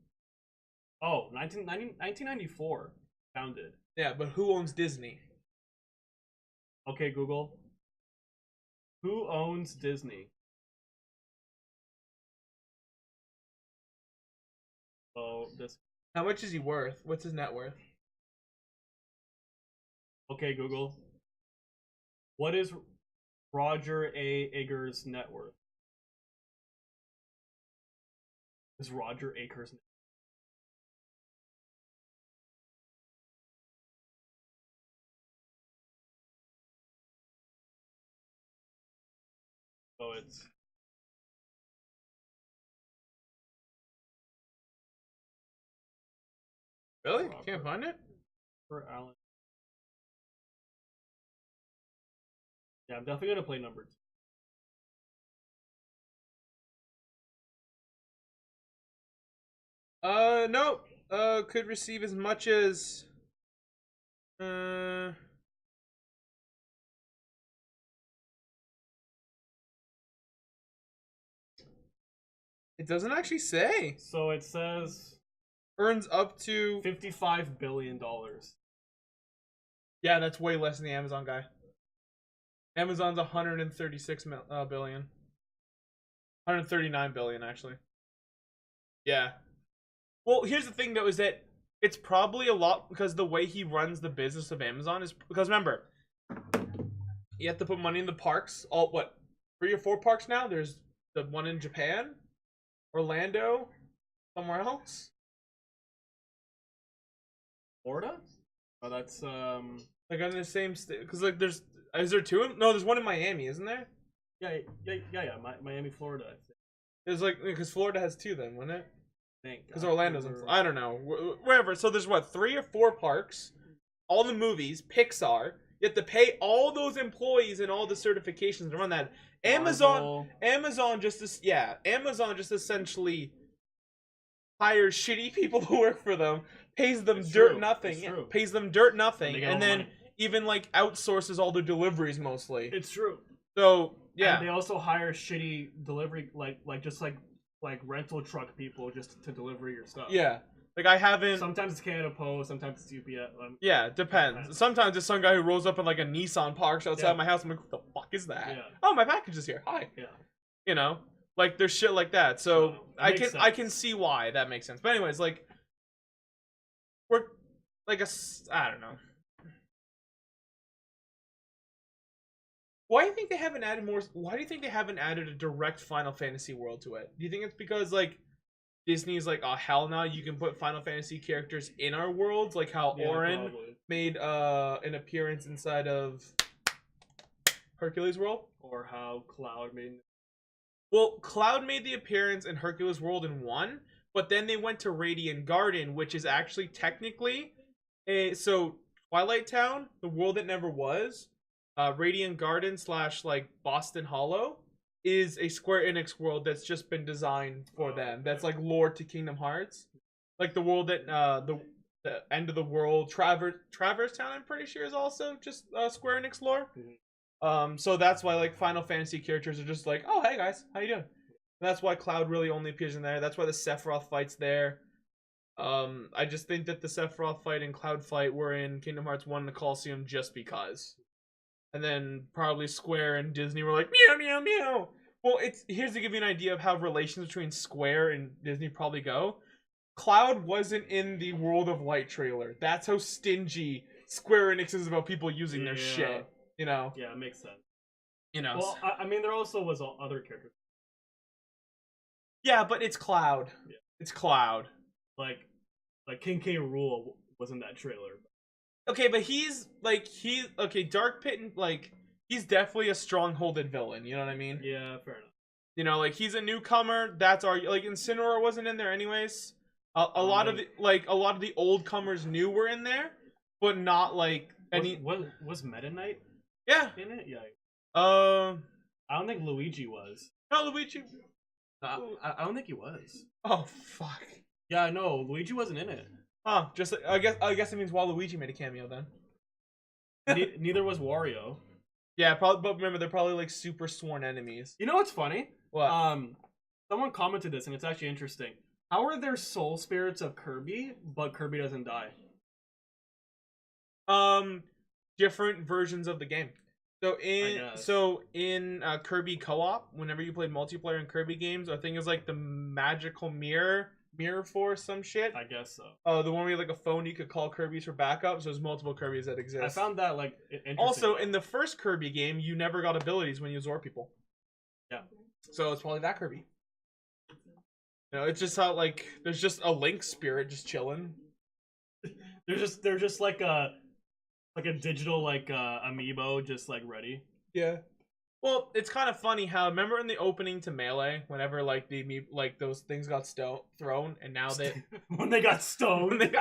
Oh, 1994 founded. Yeah, but who owns Disney? Okay, Google. Who owns Disney? Oh, this. How much is he worth? What's his net worth? Okay, Google. What is Roger A. Eggers' net worth? Is Roger Akers' net So it's Really? Robert. Can't find it? for Allen. Yeah, I'm definitely gonna play number 2. No. Could receive as much as. It doesn't actually say. So it says Earns up to. $55 billion. Yeah, that's way less than the Amazon guy. Amazon's 136 billion. 139 billion, actually. Yeah. Well, here's the thing, though, is that it's probably a lot because the way he runs the business of Amazon is because remember, you have to put money in the parks. All what 3 or 4 parks now? There's the one in Japan, Orlando, somewhere else. Florida? Oh, that's Like on the same state, because like is there 2? No, there's one in Miami, isn't there? yeah. Miami, Florida. I think. There's like because Florida has 2 then, wouldn't it? Because I Orlando's remember- I don't know, wherever. So there's what 3 or 4 parks, all the movies, Pixar. You have to pay all those employees and all the certifications to run that. Marvel. Amazon just essentially hires shitty people to work for them, pays them It's dirt true. nothing, It's true. pays them dirt And nothing, they get all and the then money. even like outsources all the deliveries mostly. It's true. So yeah, And they also hire shitty delivery, like rental truck people just to deliver your stuff. yeah. Like I haven't. Sometimes it's Canada Post, sometimes it's UPS. Yeah, depends. Depends. Sometimes there's some guy who rolls up in like a Nissan parks outside Yeah. my house. I'm like, what the fuck is that? Yeah. Oh, my package is here. Hi. Yeah. You know, like there's shit like that. So It I makes can sense. see why that makes sense. But anyways, like we're like I don't know. Why do you think they haven't added more? Why do you think they haven't added a direct Final Fantasy world to it? Do you think it's because like Disney's like, oh hell no, you can put Final Fantasy characters in our worlds, like how Yeah, Auron probably. made an appearance inside of Hercules World? Or how Cloud made. Well, Cloud made the appearance in Hercules World in 1, but then they went to Radiant Garden, which is actually technically so Twilight Town, the world that never was, Radiant Garden / like Boston Hollow is a Square Enix world that's just been designed for them. That's like lore to Kingdom Hearts, like the world that the end of the world, Traverse Town, I'm pretty sure is also just Square Enix lore. So that's why like Final Fantasy characters are just like, oh hey guys, how you doing? And that's why Cloud really only appears in there. That's why the Sephiroth fight's there. I just think that the Sephiroth fight and Cloud fight were in Kingdom Hearts 1 in the Coliseum just because. And then probably Square and Disney were like, meow, meow, meow. Well, here's to give you an idea of how relations between Square and Disney probably go. Cloud wasn't in the World of Light trailer. That's how stingy Square Enix is about people using their shit. You know. Yeah, it makes sense. You know. Well, I mean, there also was other characters. Yeah, but it's Cloud. Yeah. It's Cloud. Like King K. Rool was in that trailer. Okay, but okay. Dark Pit, he's definitely a strongholded villain. You know what I mean? Yeah, fair enough. You know, he's a newcomer. That's Incineroar wasn't in there anyways. A lot of the old comers knew were in there, but not any. Was Meta Knight? Yeah. In it? Yeah. I don't think Luigi was. No, Luigi. I don't think he was. Oh fuck. Yeah, no, Luigi wasn't in it. Huh? I guess it means Waluigi made a cameo then. Neither was Wario. Yeah, probably. But remember, they're probably super sworn enemies. You know what's funny? What? Someone commented this, and it's actually interesting. How are there soul spirits of Kirby, but Kirby doesn't die? Different versions of the game. So in Kirby Co-op, whenever you played multiplayer in Kirby games, I think it's the magical mirror force, some shit. I guess so. Oh, the one where you had a phone you could call Kirby's for backup. So there's multiple Kirby's that exist. I found that interesting. Also, in the first Kirby game, you never got abilities when you absorb people. Yeah. So it's probably that Kirby. You know, it's just how there's just a Link spirit just chilling. They're just like a digital amiibo just ready. Yeah. Well, it's kind of funny how remember in the opening to Melee, whenever those things got thrown, and now when they got stoned,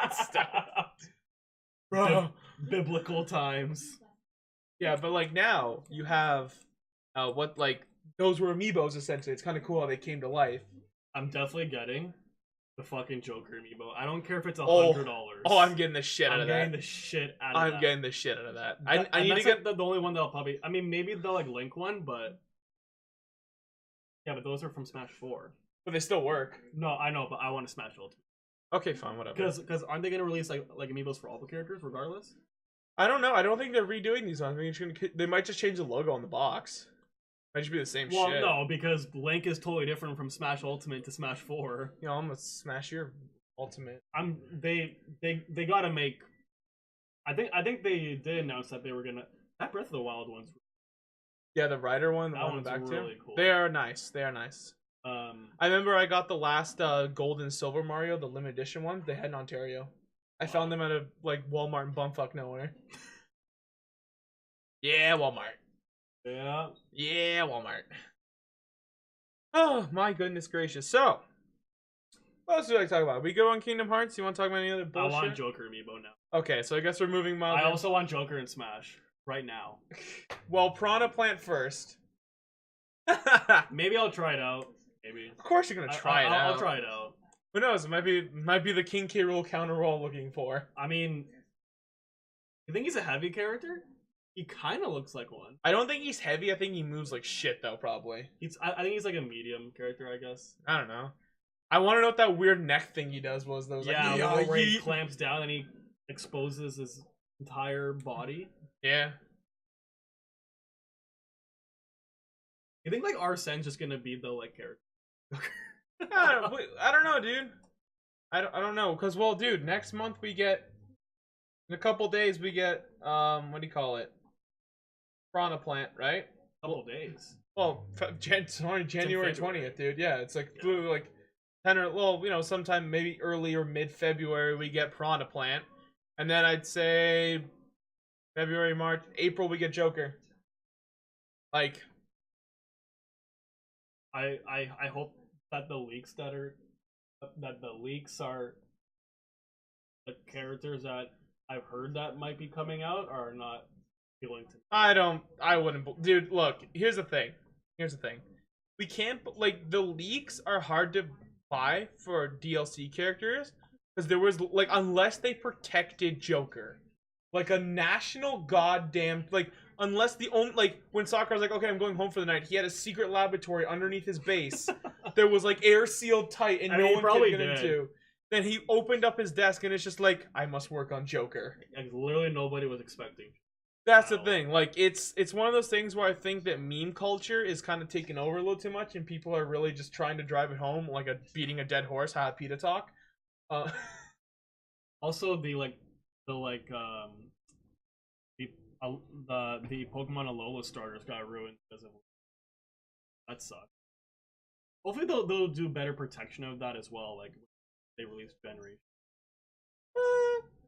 bro, biblical times. Yeah, but now you have those were amiibos essentially. It's kind of cool how they came to life. I'm definitely getting the fucking Joker amiibo. I don't care if it's $100. Oh, I'm getting the shit out of that. I'm getting the shit out of that. I'm getting the shit out of that. I need to get the only one that'll probably. I mean, maybe they'll link one, but yeah, but those are from Smash 4. But they still work. No, I know, but I want to Smash Ultimate. Okay, fine, whatever. Because aren't they gonna release like amiibos for all the characters regardless? I don't know. I don't think they're redoing these ones. I think they might just change the logo on the box. Might just be the same shit. Well, no, because Link is totally different from Smash Ultimate to Smash 4. You know, I'm gonna smash your Ultimate. They gotta make. I think they did announce that they were gonna. That Breath of the Wild one's. Yeah, the Rider one. That one's really cool. They are nice. They are nice. I remember I got the last Gold and Silver Mario, the limited edition ones. They had in Ontario. I found them at a Walmart in bumfuck nowhere. Yeah, Walmart. Yeah. Yeah, Walmart. Oh my goodness gracious. So, what else do I talk about? We go on Kingdom Hearts. You want to talk about any other bullshit? I want Joker amiibo now. Okay, so I guess we're moving on. I also want Joker in Smash right now. Well, Piranha Plant first. Maybe I'll try it out. Maybe. Of course you're gonna try it out. I'll try it out. Who knows? It might be the King K. Rool counter roll looking for. I mean, you think he's a heavy character? He kind of looks like one. I don't think he's heavy. I think he moves like shit though. Probably. I think he's like a medium character. I guess. I don't know. I want to know what that weird neck thing he does was. Those yeah, where he clamps down and he exposes his entire body. Yeah. You think Arsene's just gonna be the character? I don't know, dude. I don't know, cause dude, next month we get, in a couple days we get what do you call it? Piranha Plant, right? Couple days. Well, January 20th, dude. Yeah, it's like 10 or sometime maybe early or mid February we get Piranha Plant, and then I'd say February, March, April we get Joker. I hope that the leaks are the characters that I've heard that might be coming out are not appealing to me. I wouldn't, dude. Look, here's the thing. We can't the leaks are hard to buy for DLC characters because there was unless they protected Joker, a national goddamn unless the only when Sakura's okay, I'm going home for the night. He had a secret laboratory underneath his base. There was air sealed tight and no one could get into. Then he opened up his desk and it's just I must work on Joker. Literally nobody was expecting. That's the thing. It's one of those things where I think that meme culture is kind of taking over a little too much and people are really just trying to drive it home beating a dead horse, PETA talk. Uh, Also, the the Pokemon Alola starters got ruined because of that sucked. Hopefully they'll do better protection of that as well, like when they release Generation.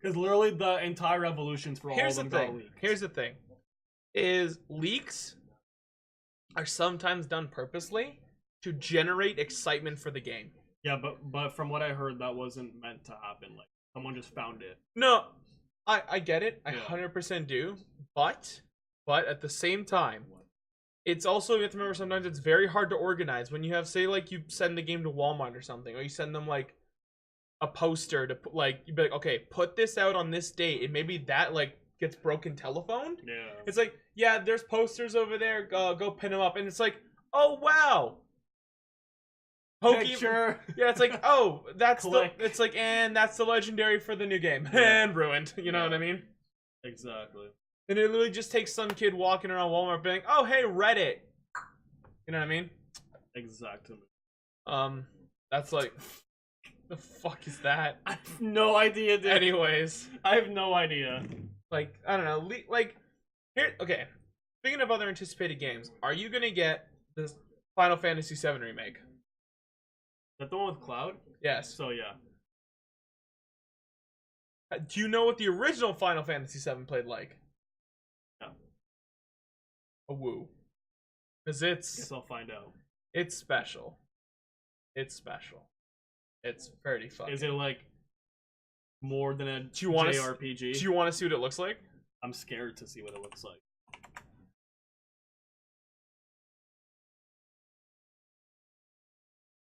Because literally the entire evolutions for all of them got leaked. Here's the thing: is leaks are sometimes done purposely to generate excitement for the game. Yeah, but from what I heard, that wasn't meant to happen. Like someone just found it. No, I get it. I Yeah. 100% do. But at the same time, it's also, you have to remember, sometimes it's very hard to organize when you have, say, like, you send the game to Walmart or something, or you send them like a poster to put, like, you'd be like, okay, put this out on this date, and maybe that like gets broken telephoned. Yeah. It's like, yeah, there's posters over there, go pin them up, and it's like, oh wow, Picture. Yeah, it's like, oh, that's Click. it's like, and that's the legendary for the new game. Yeah. And ruined. You know what I mean? Exactly. And it literally just takes some kid walking around Walmart being, oh, hey, Reddit. You know what I mean? Exactly. That's like, the fuck is that? I have no idea, dude. Anyways, I have no idea. like, I don't know, like, here, okay. Speaking of other anticipated games, are you gonna get this Final Fantasy VII remake? That the one with Cloud? Yes. So yeah. Do you know what the original Final Fantasy VII played like? No. A woo. Because Guess I'll find out. it's special. It's special. It's pretty fucking. Is it like more than a Do you want JRPG? Do you want to see what it looks like? I'm scared to see what it looks like.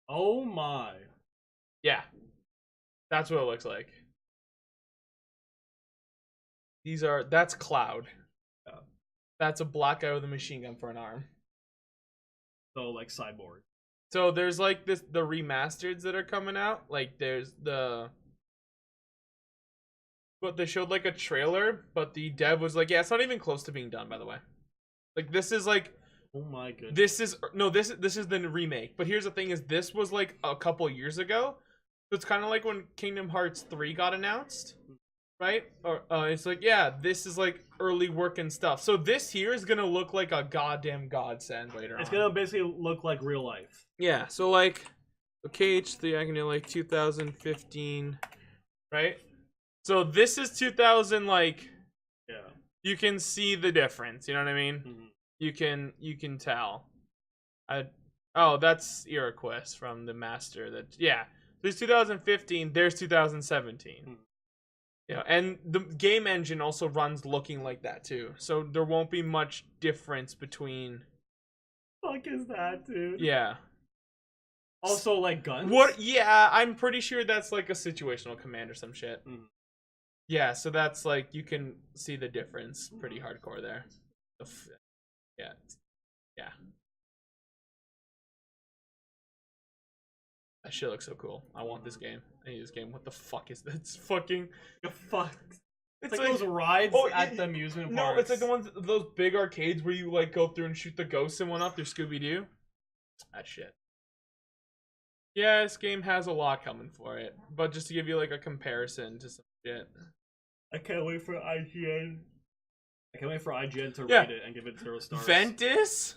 Oh my. Yeah. That's what it looks like. That's Cloud. That's a black guy with a machine gun for an arm. So like Cyborg. So there's like the remasters that are coming out. Like there's but they showed like a trailer, but the dev was like, yeah, it's not even close to being done, by the way. Like this is like, Oh my goodness. this is the remake. But here's the thing: is this was like a couple years ago, so it's kind of like when Kingdom Hearts 3 got announced, right? Or it's like, yeah, this is like early work and stuff. So this here is gonna look like a goddamn godsend later on. It's gonna basically look like real life. Yeah, so like, KH3, I can do like 2015, right? So this is 2000, like, Yeah. you can see the difference, you know what I mean? Mm-hmm. You can tell. Oh, that's Iroquois from the Master. Yeah. There's 2015, there's 2017. Hmm. Yeah, and the game engine also runs looking like that too. So there won't be much difference between. Fuck is that, dude? Yeah. Also, like guns. What? Yeah, I'm pretty sure that's like a situational command or some shit. Mhm. Yeah, so that's like, you can see the difference pretty hardcore there. Yeah. Yeah. That shit looks so cool. I want this game. I need this game. What the fuck is this? It's fucking. Fuck. It's like those rides oh, at the amusement No, parks. it's like the ones, those big arcades where you like go through and shoot the ghosts and whatnot. They're Scooby Doo. That shit. Yeah, this game has a lot coming for it, but just to give you like a comparison to some shit. I can't wait for IGN. I can't wait for IGN to Yeah. rate it and give it 0 stars. Ventus,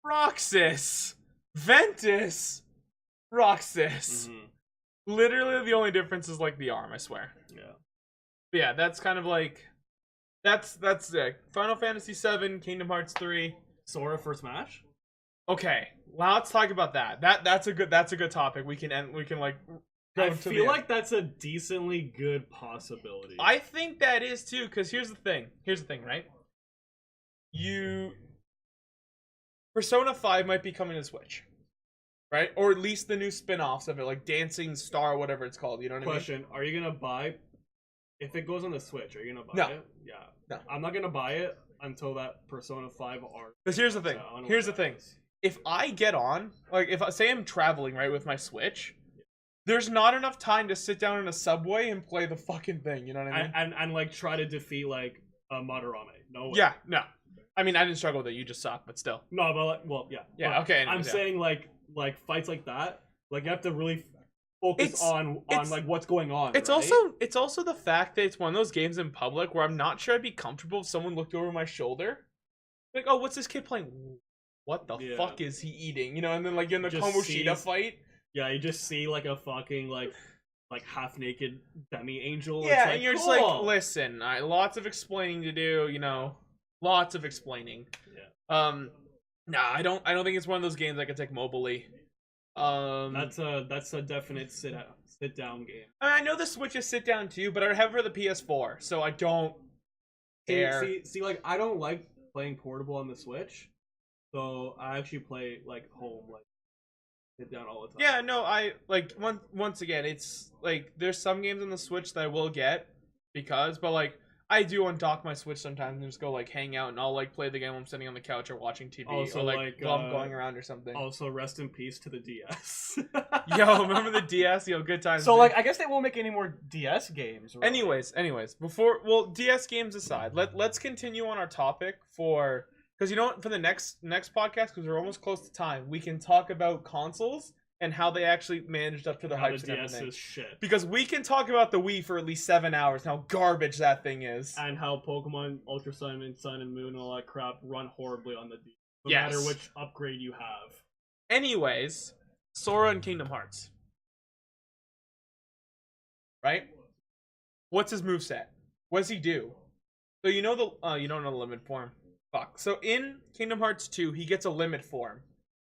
Roxas, Ventus, Roxas. Mhm. Literally, the only difference is like the arm. I swear. Yeah. But yeah, that's kind of like, that's it. Final Fantasy VII, Kingdom Hearts 3. Sora for Smash? Okay, well, let's talk about that. That's a good topic. We can like go I to feel the end. like that's a decently good possibility. I think that is too, because here's the thing, right? Persona 5 might be coming to Switch, right? Or at least the new spin-offs of it, like Dancing Star, whatever it's called, you know what Question, are you gonna buy, if it goes on the Switch, are you gonna buy No. it? Yeah. No. I'm not gonna buy it until that Persona 5 art. Because here's the thing, So I don't know here's the what that thing. is. If I get on, like, if I say I'm traveling, right, with my Switch, there's not enough time to sit down in a subway and play the fucking thing, you know what I mean? And like try to defeat like Madarame. No way. Yeah, no. I mean, I didn't struggle with it, you just suck, but still. No, but like, well, yeah. Yeah, But okay, I'm anyways, yeah. saying like fights like that, like you have to really focus It's- on it's- like what's going on. It's right? also the fact that it's one of those games in public where I'm not sure I'd be comfortable if someone looked over my shoulder. Like, oh, what's this kid playing? What the Yeah. fuck is he eating? You know, and then like in the Just Kamoshida sees- fight. Yeah, you just see like a fucking like half naked demi angel. Yeah, it's like, and you're just cool. like, listen, lots of explaining to do, you know. Lots of explaining. Yeah. Nah, I don't think it's one of those games I can take mobily. That's a definite sit down game. I know the Switch is sit down too, but I have it for the PS4, so I don't care. See, like I don't like playing portable on the Switch, so I actually play like home, like sit down all the time. Yeah, no, I like once again, it's like there's some games on the Switch that I will get but like I do undock my Switch sometimes and just go like hang out and I'll like play the game while I'm sitting on the couch or watching TV Also, or like while I'm going around or something. Also, rest in peace to the DS. Yo, remember the DS? Yo, good times. So dude. like, I guess they won't make any more DS games. Really. Anyways, DS games aside, let's continue on our topic because you know what, for the next podcast, because we're almost close to time, we can talk about consoles and how they actually managed up to the How hypes the and DS everything. is shit. Because we can talk about the Wii for at least 7 hours, and how garbage that thing is. And how Pokemon Ultra Sun and Sun and Moon and all that crap run horribly on the DS. No Yes. matter which upgrade you have. Anyways, Sora and Kingdom Hearts. Right? What's his moveset? What does he do? So you know you don't know the limit form. Fuck. So in Kingdom Hearts 2, he gets a limit form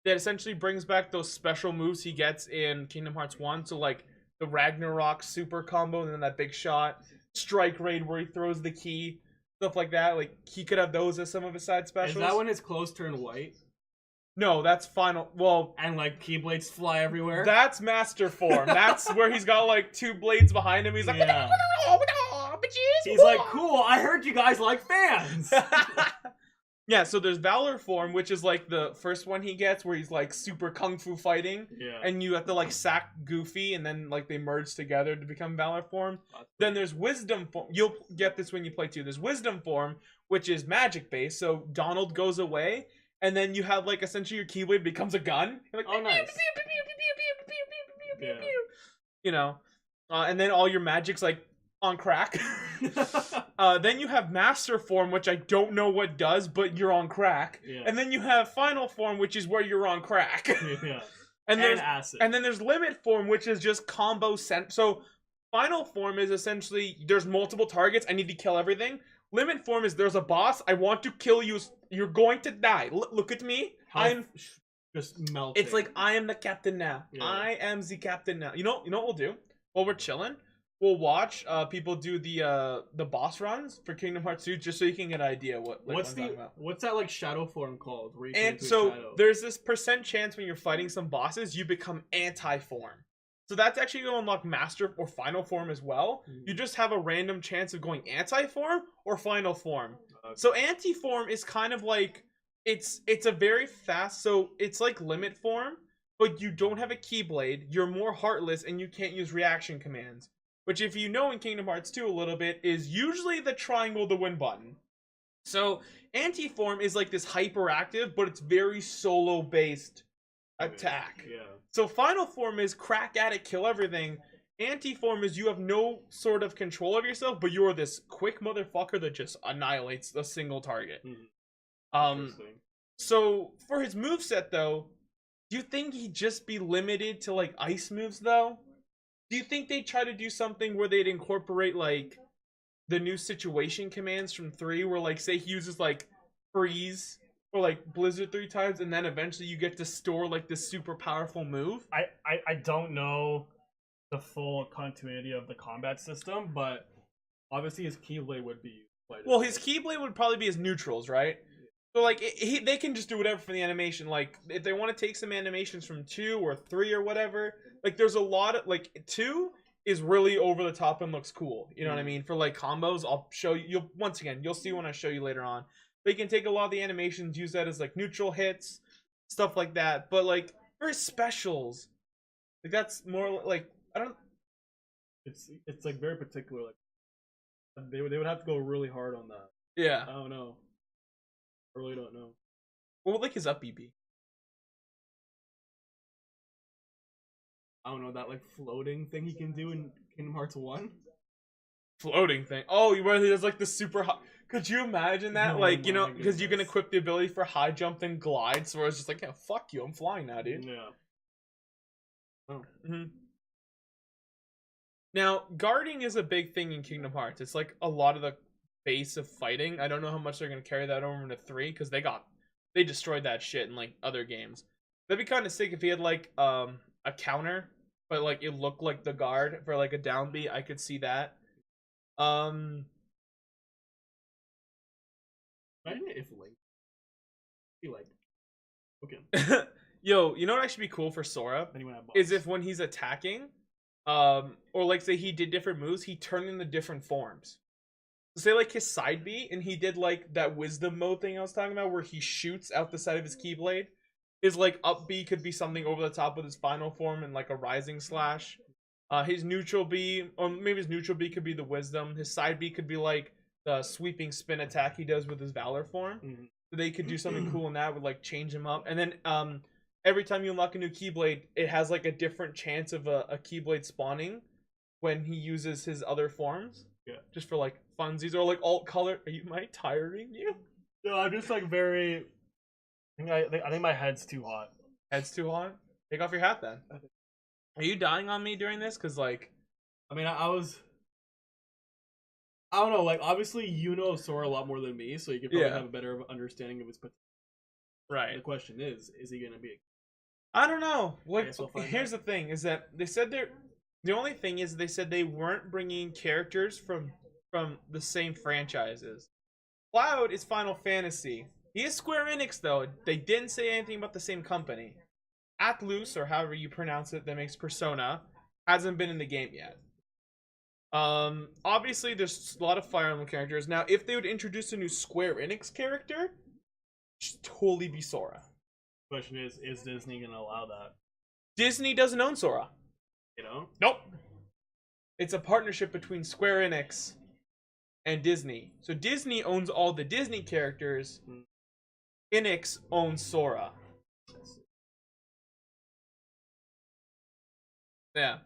that essentially brings back those special moves he gets in Kingdom Hearts 1. So like the Ragnarok super combo and then that big shot, Strike Raid where he throws the key, stuff like that. Like he could have those as some of his side specials. Is that when his clothes turn white? No, that's final. Well, And like keyblades fly everywhere? that's Master Form. That's where he's got like 2 blades behind him. He's like, Yeah. He's like, cool, I heard you guys like fans! Yeah, so there's Valor Form, which is like the first one he gets where he's like super kung fu fighting. Yeah. And you have to like sack Goofy and then like they merge together to become Valor Form. Then there's Wisdom Form. You'll get this when you play 2. There's Wisdom Form, which is magic based. So Donald goes away and then you have like essentially your Keyblade becomes a gun. You're like, Oh, nice. Yeah. you know, and then all your magic's like on crack. Then you have Master Form, which I don't know what does, but you're on crack. Yeah. And then you have Final Form, which is where you're on crack. Yeah. and there's acid. and then there's Limit Form, which is just combo So Final Form is essentially there's multiple targets. I need to kill everything. Limit Form is there's a boss. I want to kill you. You're going to die. Look at me. I'm just melting. It's like I am the captain now. Yeah. I am the captain now. You know what we'll do? While we're chilling, we'll watch people do the boss runs for Kingdom Hearts 2 just so you can get an idea what I'm talking about. what's that like shadow form called? Where you turn And into a so shadow? there's this % chance when you're fighting some bosses you become anti-form. So that's actually going to unlock Master or Final Form as well. You just have a random chance of going anti-form or Final Form. Okay. So anti-form is kind of like it's a very fast, so it's like Limit Form, but you don't have a Keyblade, you're more heartless, and you can't use reaction commands. Which, if you know in Kingdom Hearts 2 a little bit, is usually the triangle the win button. So anti-form is like this hyperactive, but it's very solo-based attack. Yeah. So Final Form is crack at it, kill everything. Anti-form is you have no sort of control of yourself, but you're this quick motherfucker that just annihilates a single target. So for his moveset though, do you think he'd just be limited to like ice moves though? Do you think they'd try to do something where they'd incorporate like the new situation commands from 3 where like say he uses like freeze or like blizzard 3 times and then eventually you get to store like this super powerful move? I don't know the full continuity of the combat system, but Obviously, his Keyblade would be quite. Well, his Keyblade would probably be his neutrals, right? So like they can just do whatever for the animation. Like if they want to take some animations from 2 or 3 or whatever, like there's a lot of like 2 is really over the top and looks cool. You know what I mean? For like combos, I'll show you. You'll see when I show you later on. They can take a lot of the animations, use that as like neutral hits, stuff like that. But like for his specials, like that's more like I don't. It's like very particular. Like they would have to go really hard on that. Yeah. I don't know. I really don't know. What would like his up BB? I don't know, that like floating thing he can do in Kingdom Hearts 1. Floating thing. Oh, where he does like the super high. Could you imagine that? Oh Like, you know, my because you can goodness. equip the ability for high jump and glide. So it's just like, yeah, fuck you, I'm flying now, dude. Yeah. Oh. hmm Now, guarding is a big thing in Kingdom Hearts. It's like a lot of the base of fighting. I don't know how much they're gonna carry that over into 3 because they destroyed that shit in like other games. That'd be kind of sick if he had like a counter, but like it looked like the guard for like a down B. I could see that. Um, Imagine if Link be like, okay, Yo, you know what actually be cool for Sora anyone have is if when he's attacking, or like say he did different moves, he turned into different forms. So say like his side B, and he did like that wisdom mode thing I was talking about, where he shoots out the side of his keyblade. His like up B could be something over the top with his final form and like a rising slash. His neutral B, or maybe his neutral B could be the wisdom. His side B could be like the sweeping spin attack he does with his valor form. Mhm. So they could do something cool in that, would like change him up. And then every time you unlock a new keyblade, it has like a different chance of a keyblade spawning when he uses his other forms. Yeah. Just for like funsies or like alt color. Am I tiring you? No, I'm just like very. I think my head's too hot. Head's too hot? Take off your hat then. Are you dying on me during this? Cause like, I mean, I don't know, like obviously you know Sora a lot more than me, so you could probably Yeah. have a better understanding of his potential. The right. question is he gonna be I don't know. Like, guess we'll find here's the thing: is that they said they're. The only thing is they said they weren't bringing characters from the same franchises. Cloud is Final Fantasy. He is Square Enix though. They didn't say anything about the same company. Atlus, or however you pronounce it, that makes Persona, hasn't been in the game yet. Obviously there's a lot of Fire Emblem characters. Now, if they would introduce a new Square Enix character, it should totally be Sora. Question is Disney gonna allow that? Disney doesn't own Sora. you know? Nope. It's a partnership between Square Enix and Disney. So Disney owns all the Disney characters. Enix owns Sora. Yeah.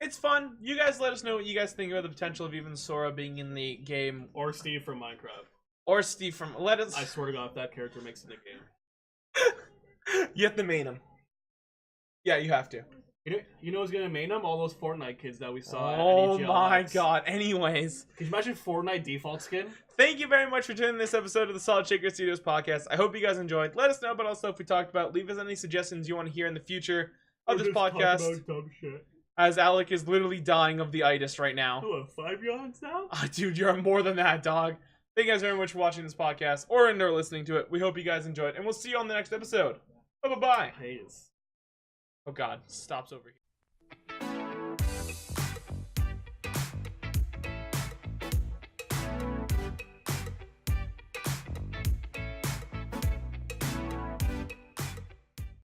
It's fun. You guys let us know what you guys think about the potential of even Sora being in the game. Or Steve from Minecraft. Or Steve from... Let us... I swear to God, if that character makes it in the game. You have to main him. Yeah, you have to. You know who's gonna main them? All those Fortnite kids that we saw Oh at EGLX. my god. Anyways. Can you imagine Fortnite default skin? Thank you very much for tuning in this episode of the Solid Shaker Studios podcast. I hope you guys enjoyed. Let us know about all the stuff we talked about. Leave us any suggestions you want to hear in the future of this podcast. Talk about dumb shit. As Alec is literally dying of the itis right now. Oh, 5 yawns now? Dude, you're more than that, dog. Thank you guys very much for watching this podcast or listening to it. We hope you guys enjoyed, and we'll see you on the next episode. Bye-bye. Haze. Oh god, stops over here.